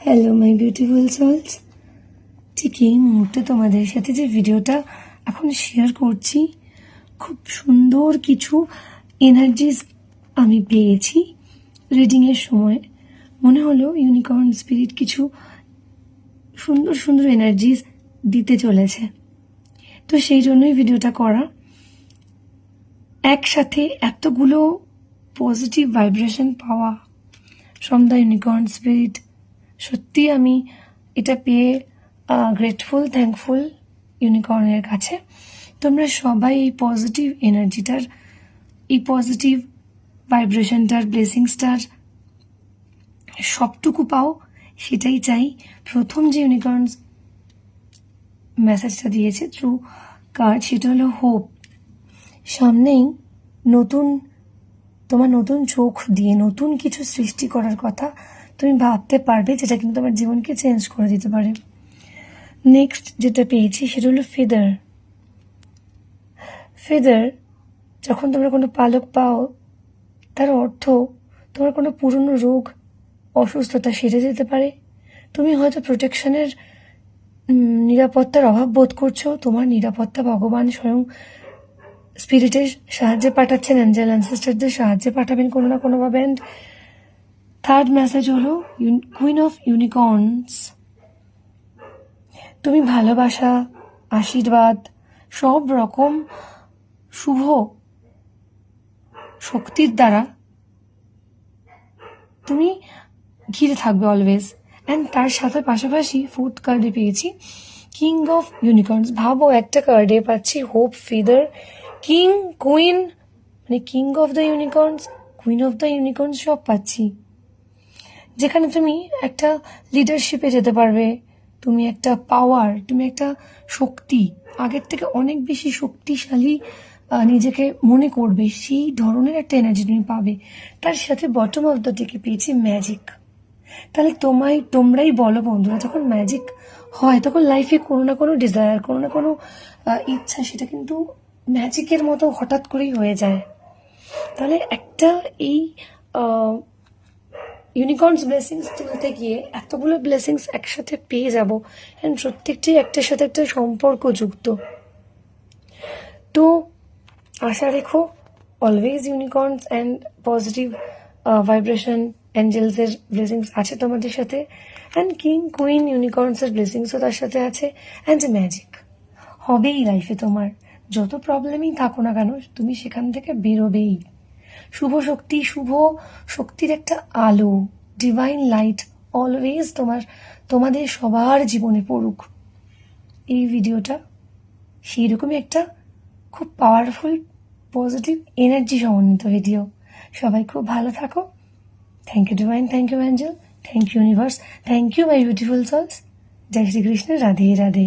Hello my beautiful sols. ঠিক এই মুহূর্তে তোমাদের সাথে যে ভিডিওটা এখন শেয়ার করছি, খুব সুন্দর কিছু এনার্জিস আমি পেয়েছি রিডিংয়ের সময়। মনে হলো ইউনিকর্ন স্পিরিট কিছু সুন্দর সুন্দর এনার্জিস দিতে চলেছে, তো সেই জন্যই ভিডিওটা করা। একসাথে এতগুলো পজিটিভ ভাইব্রেশন পাওয়া ফ্রম দ্য ইউনিকর্ন স্পিরিট, সত্যি আমি এটা পেয়ে গ্রেটফুল, থ্যাঙ্কফুল ইউনিকর্নের কাছে। তোমরা সবাই এই পজিটিভ এনার্জিটার, এই পজিটিভ ভাইব্রেশনটার, ব্লেসিংসটার সবটুকু পাও, সেটাই চাই। প্রথম যে ইউনিকর্ন মেসেজটা দিয়েছে থ্রু কার্ড, সেটা হলো হোপ। সামনেই নতুন, তোমার নতুন চোখ দিয়ে নতুন কিছু সৃষ্টি করার কথা তুমি ভাবতে পারবে, যেটা কিন্তু তোমার জীবনকে চেঞ্জ করে দিতে পারে। নেক্সট যেটা পেয়েছি সেটা হলো ফেদার। ফেদার, যখন তোমরা কোনো পালক পাও, তার অর্থ তোমার কোনো পুরনো রোগ, অসুস্থতা সেরে যেতে পারে। তুমি হয়তো প্রোটেকশনের, নিরাপত্তার অভাব বোধ করছো। তোমার নিরাপত্তা ভগবান স্বয়ং স্পিরিটের সাহায্যে পাঠাচ্ছেন, অ্যাঞ্জেল অ্যানসেস্টারদের সাহায্যে পাঠাবেন কোনো না কোনোভাবে। অ্যান্ড থার্ড মেসেজ হলো কুইন অফ ইউনিকর্নস। তুমি ভালোবাসা, আশীর্বাদ, সব রকম শুভ শক্তির দ্বারা তুমি ঘিরে থাকবে অলওয়েজ। অ্যান্ড তার সাথে পাশাপাশি ফোর্থ কার্ডে পেয়েছি কিং অফ ইউনিকর্নস। ভাবো, একটা কার্ডে পাচ্ছি হোপ, ফেদার, কিং, কুইন, মানে king of the unicorns, queen of the unicorns সব পাচ্ছি, যেখানে তুমি একটা লিডারশিপে যেতে পারবে। তুমি একটা পাওয়ার, তুমি একটা শক্তি, আগের থেকে অনেক বেশি শক্তিশালী নিজেকে মনে করবে, সেই ধরনের একটা এনার্জি তুমি পাবে। তার সাথে বটম অফ দ্য ডেকে পেয়েছি ম্যাজিক। তাহলে তোমরাই বলো বন্ধুরা, যখন ম্যাজিক হয় তখন লাইফে কোনো না কোনো ডিজায়ার, কোনো না কোনো ইচ্ছা, সেটা কিন্তু ম্যাজিকের মতো হঠাৎ করেই হয়ে যায়। তাহলে একটা এই ইউনিকর্নস ব্লেসিংস তুলতে গিয়ে এতগুলো ব্লেসিংস একসাথে পেয়ে যাব, অ্যান্ড প্রত্যেকটি একটার সাথে একটা সম্পর্কযুক্ত। তো আশা রেখো always unicorns and positive vibration, অ্যাঞ্জেলসের ব্লেসিংস আছে তোমাদের সাথে, অ্যান্ড কিং, কুইন, ইউনিকর্নসের ব্লেসিংসও তার সাথে আছে, অ্যান্ড ম্যাজিক হবেই লাইফে। তোমার যত প্রবলেমই থাকো না কেন, তুমি সেখান থেকে বেরোবেই। শুভ শক্তি, শুভ শক্তির একটা আলো, ডিভাইন লাইট অলওয়েজ তোমাদের সবার জীবনে পড়ুক। এই ভিডিওটা সেই রকমই একটা খুব পাওয়ারফুল, পজিটিভ এনার্জি সমন্বিত ভিডিও। সবাই খুব ভালো থাকো। Thank you divine, thank you angel, thank you universe, thank you my beautiful souls. জয় শ্রীকৃষ্ণ, রাধে রাধে।